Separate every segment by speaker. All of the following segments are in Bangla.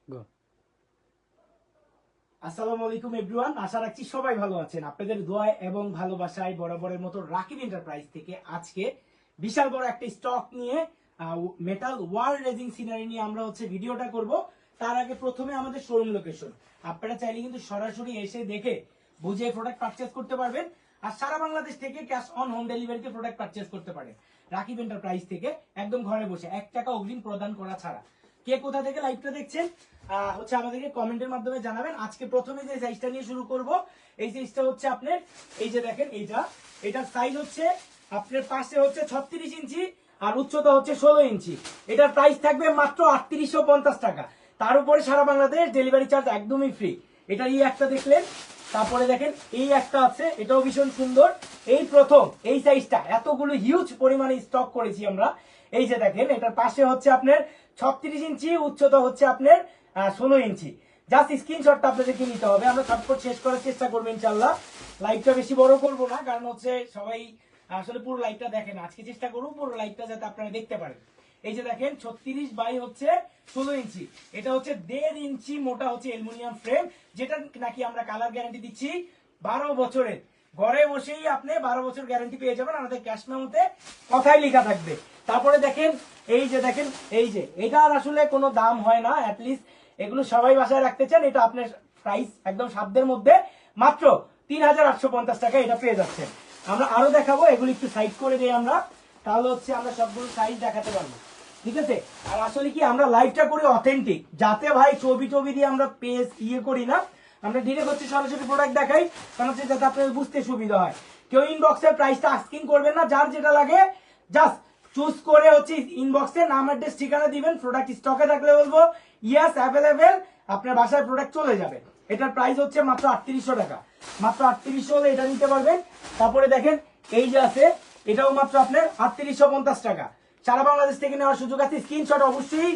Speaker 1: গো।
Speaker 2: আসসালামু আলাইকুম এভরিওয়ান, আশা রাখছি সবাই ভালো আছেন। আপনাদের দোয়ায় এবং ভালোবাসায় বরাবরের মতো রাকিব এন্টারপ্রাইজ থেকে আজকে বিশাল বড় একটা স্টক নিয়ে মেটাল ওয়াল রেজিং সিনারি নিয়ে আমরা ভিডিওটা করব। তার আগে প্রথমে আমাদের শোরুম লোকেশন, আপনারা চাইলে কিন্তু সরাসরি এসে দেখে বুঝে প্রোডাক্ট পারচেজ করতে পারবেন। আর সারা বাংলাদেশ থেকে ক্যাশ অন হোম ডেলিভারিতে প্রোডাক্ট পারচেজ করতে পারেন রাকিব এন্টারপ্রাইজ থেকে, একদম ঘরে বসে 1 টাকা অগ্রিম প্রদান করা ছাড়া। কে কোথা থেকে লাইভটা দেখছেন আমাদেরকে কমেন্টের মাধ্যমে জানাবেন। আজকে প্রথমে যে সাইজটা নিয়ে শুরু করব, এই সাইজটা আপনার এই যে দেখেন এটার সাইজ আপনার পাশে 36 ইঞ্চি আর উচ্চতা 16 ইঞ্চি। এটার প্রাইস থাকবে মাত্র 3850 টাকা। তার উপরে সারা বাংলাদেশ ডেলিভারি চার্জ একদমই ফ্রি। এটা এই একটা দেখলেন, তারপরে দেখেন এই একটা আছে, এটাও ভীষণ সুন্দর। এই প্রথম এই সাইজটা এতগুলো হিউজ পরিমাণে স্টক করেছি আমরা। এই যে দেখেন এটার পাশে আপনার 36 ইঞ্চি, উচ্চতা আপনার 16 ইঞ্চি। জাস্ট স্ক্রিনশটটা আপনাদেরকে নিতে হবে। আমরা ঝটপট শেষ করার চেষ্টা করবো ইনশাল্লাহ। লাইভটা বেশি বড় করবো না, কারণ সবাই আসলে পুরো লাইভটা দেখেন। আজকে চেষ্টা করবো পুরো লাইভটা যাতে আপনারা দেখতে পারেন। এই যে দেখেন 36 বাই 16 ইঞ্চি। এটা 1.5 ইঞ্চি মোটা অ্যালুমিনিয়াম ফ্রেম, যেটা নাকি আমরা কালার গ্যারান্টি দিচ্ছি 12 বছরের। ঘরে বসেই আপনি 12 বছর গ্যারান্টি পেয়ে যাবেন, আমাদের ক্যাশ মেমোতে কথাই লেখা থাকবে। তারপরে দেখেন এই যে এটার আসলে কোনো দাম হয় না, অ্যাটলিস্ট এগুলো সবাই বাসায় রাখতে চান। এটা আপনার প্রাইস একদম সাধ্যের মধ্যে, মাত্র 3850 টাকা এটা পেয়ে যাচ্ছেন। আমরা আরো দেখাবো, এগুলো একটু সাইড করে দিই আমরা, তাহলে আমরা সবগুলো সাইজ দেখাতে পারবো। ঠিক আছে। আর আসলে কি আমরা লাইভটা করি অথেন্টিক, যাতে ভাই ছবি দিয়ে আমরা পেজ করি না, আমরা ডিরেক্ট সরাসরি প্রোডাক্ট দেখাই, কারণ যাতে আপনাদের বুঝতে সুবিধা হয়। কেউ ইনবক্সে প্রাইসটা আস্কিং করবেন না, যার যেটা লাগে জাস্ট চুজ করে ইনবক্সে নাম অ্যাড্রেস ঠিকানা দিবেন। প্রোডাক্ট স্টকে থাকলে বলবো ইয়েস অ্যাভেলেবেল, আপনার বাসায় প্রোডাক্ট চলে যাবে। এটার প্রাইস মাত্র 3800 টাকা। মাত্র 3800 হলে এটা নিতে পারবেন। তারপরে দেখেন এই যে আছে, এটাও মাত্র আপনার 3850 টাকা। সারা বাংলাদেশ থেকে নেওয়ার সুযোগ আছে। স্ক্রিনশট অবশ্যই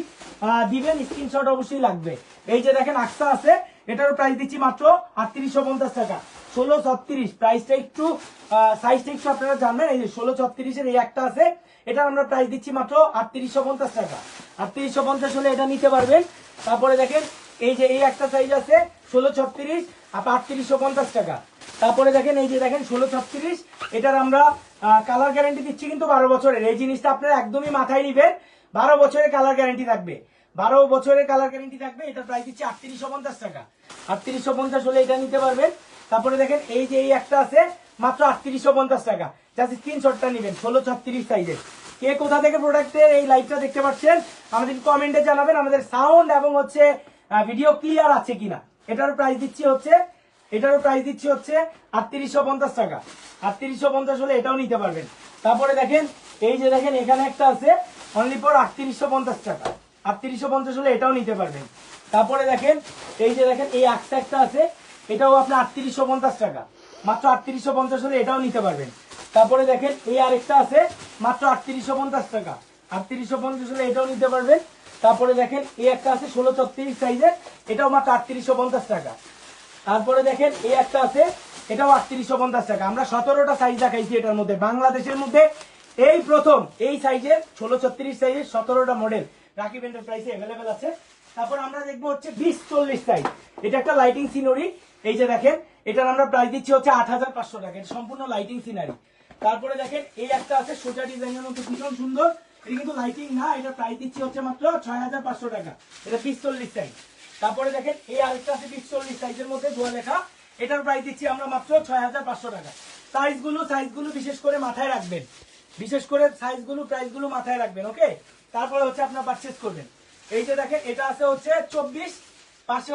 Speaker 2: দিবেন, স্ক্রিনশট অবশ্যই লাগবে। এই যে দেখেন আকসা আছে, এটারও প্রাইস দিচ্ছি মাত্র 3850 টাকা। 1636 প্রাইসটা একটু সাইজটা একটু আপনারা জানবেন। এই যে 1636 এর এই একটা আছে, এটা আমরা প্রাইস দিচ্ছি মাত্র 3850 টাকা। 3850 হলে এটা নিতে পারবেন। তারপরে দেখেন এই যে এই একটা সাইজ আছে 1636, আপনার 3850 টাকা। তারপরে দেখেন এই যে দেখেন 1636, এটার আমরা কালার গ্যারান্টি দিচ্ছি কিন্তু 12 বছরের। এই জিনিসটা আপনারা একদমই মাথায় নিবেন, 12 বছরের কালার গ্যারান্টি থাকবে। 12 বছরের কালার গ্যারান্টি থাকবে। এটার প্রাইস দিচ্ছি 3850 টাকা। 3850 হলে এটা নিতে পারবেন। তারপরে দেখেন এই যে এই একটা আছে, মাত্র 3850 টাকা। জাস্ট স্ক্রিনশটটা নেবেন 1636 সাইজের। কে কোথা থেকে প্রোডাক্টের এই লাইভটা দেখতে পাচ্ছেন আমাদের কমেন্টে জানাবেন। আমাদের সাউন্ড এবং ভিডিও ক্লিয়ার আছে কিনা। এটারও প্রাইস দিচ্ছি 3850 টাকা। 3850 হলে এটাও নিতে পারবেন। তারপরে দেখেন এই যে দেখেন এখানে একটা আছে অনলি ফর 3850 টাকা। 3850 হলে এটাও নিতে পারবেন। তারপরে দেখেন এই যে দেখেন এই একটা আছে, এটাও আপনার 3850 টাকা। মাত্র 3850 হলে এটাও নিতে পারবেন। তারপরে দেখেন এই আরেকটা আছে, মাত্র 3850 টাকা। 3850 হলে এটাও নিতে পারবেন। তারপরে দেখেন এই একটা আছে 1636 সাইজের, এটাও মাত্র 3850 টাকা। তারপরে দেখেন এই একটা আছে, এটাও 3850 টাকা। আমরা 17টা সাইজ দেখাইছি এটার মধ্যে। বাংলাদেশের মধ্যে এই প্রথম এই সাইজের 1636 সাইজের 17টা মডেল রাকিব এন্টারপ্রাইজে অ্যাভেলেবেল আছে। তারপর আমরা দেখবো 2040 সাইজ। এটা একটা লাইটিং সিনারি। এই যে দেখেন এটার আমরা প্রাইস দিচ্ছি 8500 টাকা। এটা সম্পূর্ণ লাইটিং সিনারি। তারপরে দেখেন এই একটা আছে সোজা ডিজাইনের মধ্যে, ভীষণ সুন্দর। এটা কিন্তু লাইটিং না, এটা প্রাইস দিচ্ছি মাত্র 6500 টাকা। এটা 2040 সাইজ। তারপরে দেখেন এই আরেকটা আছে 2040 সাইজের মধ্যে ধোয়া লেখা, এটার প্রাইস দিচ্ছি আমরা মাত্র 6500 টাকা। সাইজগুলো বিশেষ করে মাথায় রাখবেন, বিশেষ করে প্রাইসগুলো মাথায় রাখবেন। ওকে। তারপরে আপনার পারচেজ করবেন। এই যে দেখেন এটা আছে 24, পাশে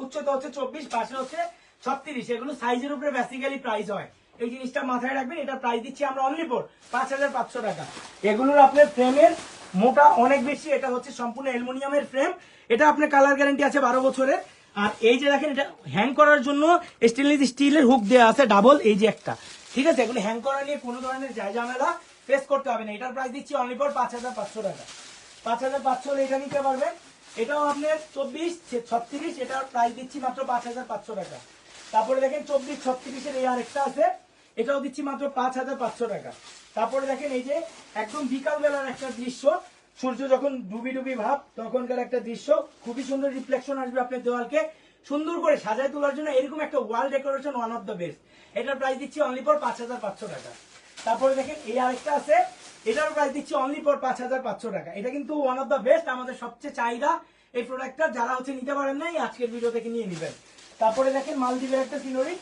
Speaker 2: উচ্চতা 24, পাশে 36। এগুলো সাইজের উপরে বেসিক্যালি প্রাইস হয়, এই জিনিসটা মাথায় রাখবেন। এটা প্রাইস দিচ্ছি আমরা অনলি ফর 5500 টাকা। এগুলোর আপনার ফ্রেমের মোটা অনেক বেশি, এটা সম্পূর্ণ অ্যালুমিনিয়ামের ফ্রেম। এটা আপনার কালার গ্যারান্টি আছে 12 বছরের। আর এই যে দেখেন এটা হ্যাং করার জন্য স্টেনলেস স্টিলের হুক দেওয়া আছে ডাবল, এই যে একটা। ঠিক আছে, এগুলো হ্যাং করা নিয়ে কোনো ধরনের ঝামেলা ফেস করতে হবে না। এটার প্রাইস দিচ্ছি অনলি ফর 5500 টাকা। 5500 হলে এটা নিতে পারবেন। এটাও আপনার 24-36, এটার প্রাইস দিচ্ছি মাত্র 5500 টাকা। তারপরে দেখেন 24-36 এর এই আরেকটা আছে, এটাও দিচ্ছি মাত্র 5500 টাকা। তারপরে দেখেন এই যে একদম বিকাল বেলার একটা দৃশ্য, সূর্য যখন ডুবি ডুবি ভাব তখনকার একটা দৃশ্য, খুবই সুন্দর রিফ্লেকশন আসবে আপনার দেওয়ালকে সুন্দর করে সাজায় তোলার জন্য। এরকম একটা ওয়াল decoration one of the best. এটার প্রাইস দিচ্ছি অনলি ফর 5,500 টাকা। তারপরে দেখেন এই আরেকটা আছে, এটার প্রাইস দিচ্ছি অনলি ফর 5,500 টাকা। এটা কিন্তু ওয়ান অফ দ্য বেস্ট, আমাদের সবচেয়ে চাহিদা এই প্রোডাক্টটা। যারা নিতে পারেন নাই আজকের ভিডিও থেকে নিয়ে নেবেন। তারপরে দেখেন মালদ্বীপের একটা সিনারি,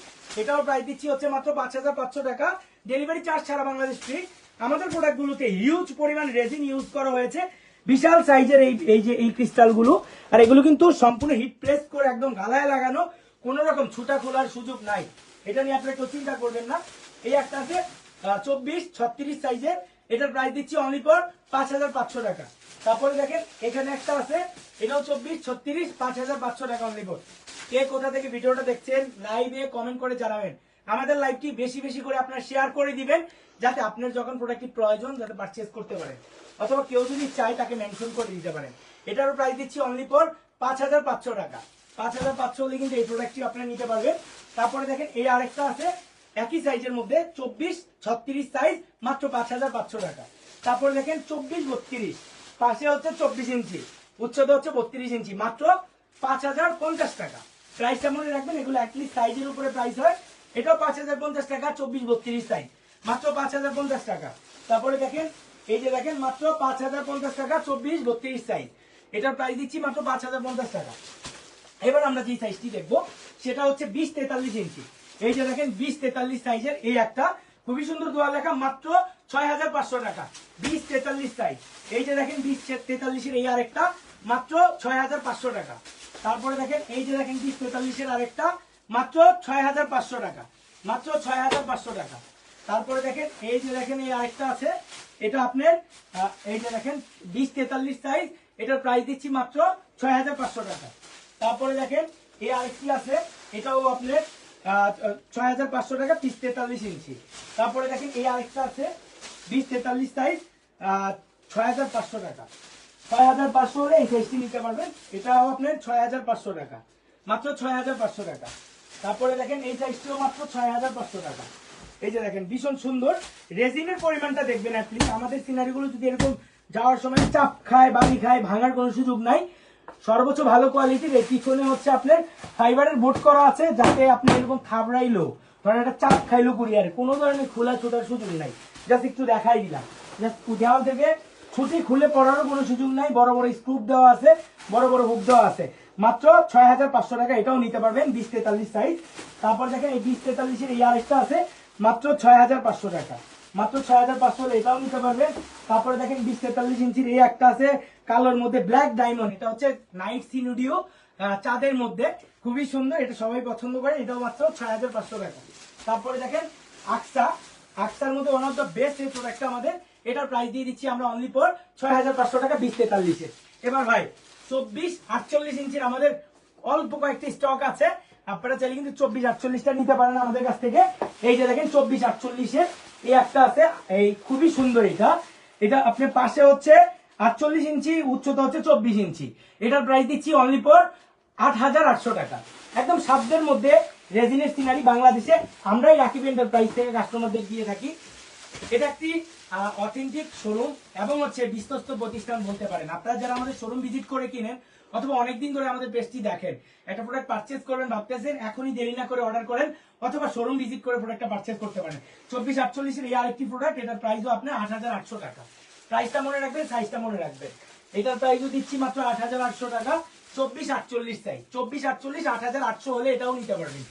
Speaker 2: এটাও প্রাইস দিচ্ছি হচ্ছে মাত্র 5,500 টাকা, ডেলিভারি চার্জ ছাড়া বাংলাদেশ ফ্রি। আমাদের প্রোডাক্টগুলোতে হিউজ পরিমাণ রেজিন ইউজ করা হয়েছে, বিশাল সাইজের এই যে এই ক্রিস্টাল গুলো, আর এগুলো কিন্তু সম্পূর্ণ হিট প্রেস করে একদম গালায় লাগানো, কোন রকম ছুটা খোলার সুযোগ নাই। এটা নিয়ে আপনারা কেউ চিন্তা করবেন না। এই একটা আছে 24-36 সাইজের, এটার প্রাইস দিচ্ছি অনলি ফর 5,500 টাকা। তারপরে দেখেন এখানে একটা আছে, এটাও 24-36, 5,500 টাকা অনলি ফর। কে কোথা থেকে ভিডিওটা দেখছেন লাইভে কমেন্ট করে জানাবেন। আমাদের লাইভটি বেশি বেশি করে আপনারা শেয়ার করে দিবেন, যাতে আপনার যখন প্রোডাক্টটি প্রয়োজন যাতে পারচেজ করতে পারেন, অথবা কেউ যদি চায় তাকে মেনশন করে দিতে পারেন। এটারও প্রাইস দিচ্ছি অনলি ফর 5,500 টাকা। 5,500 হলে কিন্তু এই প্রোডাক্টটি আপনারা নিতে পারবেন। তারপরে দেখেন এই আরেকটা আছে একই সাইজের মধ্যে 24-36 সাইজ, মাত্র 5,500 টাকা। তারপরে দেখেন 24-32, পাশে হচ্ছে 24 ইঞ্চি, উচ্চতা হচ্ছে 32 ইঞ্চি, মাত্র 5,050 টাকা। প্রাইসটা মনে রাখবেন, এগুলো অ্যাটলিস্ট সাইজের উপরে প্রাইস হয়। এটাও 5,050 টাকা, 24-32 সাইজ, মাত্র 5,050 টাকা। তারপরে দেখেন এই যে দেখেন মাত্র 5,050 টাকা, 24-32 সাইজ, এটার প্রাইস দিচ্ছি মাত্র 5,050 টাকা। এবার আমরা যে সাইজটি দেখবো সেটা হচ্ছে 20-43 ইঞ্চি। এই যে দেখেন 20-43 সাইজের এই একটা খুবই সুন্দর দোয়া লেখা, মাত্র 6,500 টাকা, 20-43 সাইজ। এই যে দেখেন 20-43 এর এই আরেকটা, মাত্র 6,500 টাকা। তারপরে দেখেন এই যে দেখেন 20-43 এর আরেকটা, মাত্র 6,500 টাকা, মাত্র 6,500 টাকা। তারপরে দেখেন এই যে দেখেন এই আরেকটা আছে, এটা আপনার এই যে দেখেন 20-43 সাইজ, এটার প্রাইস দিচ্ছি মাত্র 6,500 টাকা। তারপরে দেখেন এই আরেকটি আছে, এটাও আপনার 6,500 টাকা, 30-43 ইঞ্চি। তারপরে দেখেন এই আরেকটা আছে 20-43 সাইজ, 6,500 টাকা। 6,500 হলে এই সাইজটি নিতে পারবেন, এটাও আপনার 6,500 টাকা, মাত্র 6,500 টাকা। তারপরে দেখেন এই সাইজটিও মাত্র 6,500 টাকা। এই যে দেখেন ভীষণ সুন্দর রেজিনের পরিমাণটা দেখবেন, অ্যাটলিস্ট আমাদের সিনারিগুলো যদি এরকম যাওয়ার সময় চাপ খায়, বালি খায়, ভাঙার কোনো সুযোগ নাই। সর্বোচ্চ ভালো কোয়ালিটির। এই পিছনে হচ্ছে আপনার ফাইবারের বোর্ড করা আছে, যাতে আপনি এরকম থাবড়াইলো, ধরেন একটা চাপ খাইলো কুরিয়ারে, কোনো ধরনের খোলা ছোটার সুযোগ নাই। জাস্ট একটু দেখাই দিলাম, জাস্ট দেওয়াল থেকে ছুটি খুলে পড়ারও কোনো সুযোগ নাই। বড় বড় স্ক্রুপ দেওয়া আছে, বড় বড় হুক দেওয়া আছে, মাত্র 6,500 টাকা। এটাও নিতে পারবেন 20-43 সাইজ। তারপর দেখেন এই 20-43 এর এই আরেকটা আছে, মাত্র 6,500 টাকা, মাত্র 6,500 হলে এটাও নিতে পারবেন। তারপরে দেখেন 20-43 ইঞ্চির এই একটা আছে কালোর মধ্যে ব্ল্যাক ডায়মন্ড, এটা হচ্ছে নাইট সিনুডিও চাঁদের মধ্যে, খুবই সুন্দর, এটা সবাই পছন্দ করে, এটাও মাত্র 6,500 টাকা। তারপরে দেখেন আকসার মধ্যে ওয়ান অফ দ্য বেস্ট এই প্রোডাক্টটা আমাদের, এটার প্রাইস দিয়ে দিচ্ছি আমরা অনলি ফর 6,500 টাকা 20-43 এ। এবার ভাই 24-48 ইঞ্চির আমাদের অল্প কয়েকটি স্টক আছে, আপনারা চাইলে কিন্তু 24-48টা নিতে পারেন আমাদের কাছ থেকে। এই যে দেখেন 24-48 এর এই একটা আছে, এই খুবই সুন্দর। এটা আপনার পাশে হচ্ছে 48 ইঞ্চি, উচ্চতা হচ্ছে 24 ইঞ্চি, এটার প্রাইস দিচ্ছি অনলি ফর 8,800 টাকা। একদম সাধ্যের মধ্যে রেজিনের সিনারি বাংলাদেশে আমরাই রাকিব এন্টারপ্রাইজ থেকে কাস্টমারদের দিয়ে থাকি। এটা একটি অথেন্টিক শোরুম এবং হচ্ছে বিশ্বস্ত প্রতিষ্ঠান বলতে পারেন। আপনারা যারা আমাদের শোরুম ভিজিট করে কিনেন অথবা অনেকদিন ধরে আমাদের পেজটি দেখেন, একটা প্রোডাক্ট পারচেজ করবেন ভাবতেছেন, এখনই দেরি না করে অর্ডার করেন, অথবা শোরুম ভিজিট করে প্রোডাক্টটা পারচেজ করতে পারেন। 24-48 এর এই আরেকটি প্রোডাক্ট, এটার প্রাইসও আপনার 8,800 টাকা। প্রাইসটা মনে রাখবেন, সাইজটা মনে রাখবেন। এটার প্রাইসও দিচ্ছি মাত্র 8,800 টাকা, 24-48 সাইজ, 24-48, 8,800 হলে এটাও নিতে পারবেন।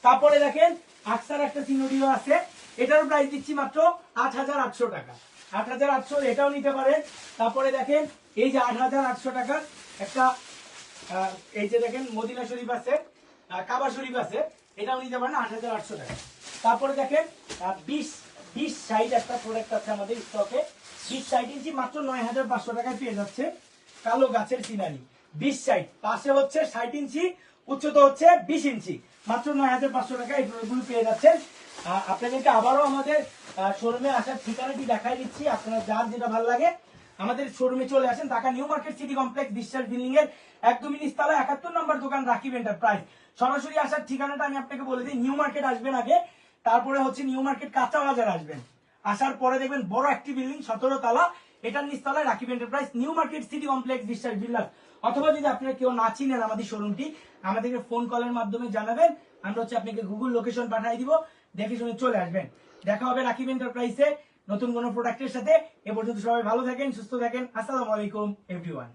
Speaker 2: তারপরে দেখেন আকসার একটা সিনোডিও আছে, এটার প্রাইস দিচ্ছি মাত্র 8,800 টাকা, 8,800 এটাও নিতে পারেন। তারপরে দেখেন এই যে 8,800 টাকা একটা এই যে দেখেন মদিনা শরীফ আছে, কাবা শরীফ আছে, এটাও নিতে পারেন 8,800 টাকা। তারপরে দেখেন 20 সাইড একটা প্রোডাক্ট আছে আমাদের স্টকে, 20-60 ইঞ্চি, মাত্র 9,500 টাকায় পেয়ে যাচ্ছে কালো গাছের সিনারি। 20 সাইড, পাশে হচ্ছে 60 ইঞ্চি, উচ্চতা হচ্ছে 20 ইঞ্চি, মাত্র 9,500 টাকা এই প্রোডাক্টগুলো পেয়ে যাচ্ছেন। আপনাদেরকে আবারও আমাদের শোরুমে আসার ঠিকানাটি দেখাই দিচ্ছি, আপনারা যার যেটা ভালো লাগে আমাদের শোরুমে চলে আসেন। Dhaka new market city complex বিশ্বাস বিল্ডিং এর একদমই নিচতলা 71 নম্বর দোকান রাকিব এন্টারপ্রাইজ। সরাসরি আসার ঠিকানাটা আমি আপনাকে বলে দিই, নিউ মার্কেট আসবেন আগে, তারপরে হচ্ছে নিউ মার্কেট কাঁচা বাজার আসবেন, আসার পরে দেখবেন বড় একটি বিল্ডিং 17 তলা, এটার নিচতলায় Rakib enterprise, new market, city complex, বিশ্বাস বিল্ডার্স। অথবা যদি আপনারা কেউ না চিনেন আমাদের শোরুমটি, আমাদেরকে ফোন কলের মাধ্যমে জানাবেন, আমরা আপনাকে গুগল লোকেশন পাঠিয়ে দিব, দেখে শুনে চলে আসবেন। দেখা হবে রাকিব এন্টারপ্রাইজে নতুন কোনো প্রোডাক্টের সাথে। এ পর্যন্ত সবাই ভালো থাকেন, সুস্থ থাকেন। আসসালামু আলাইকুম এভরিওয়ান।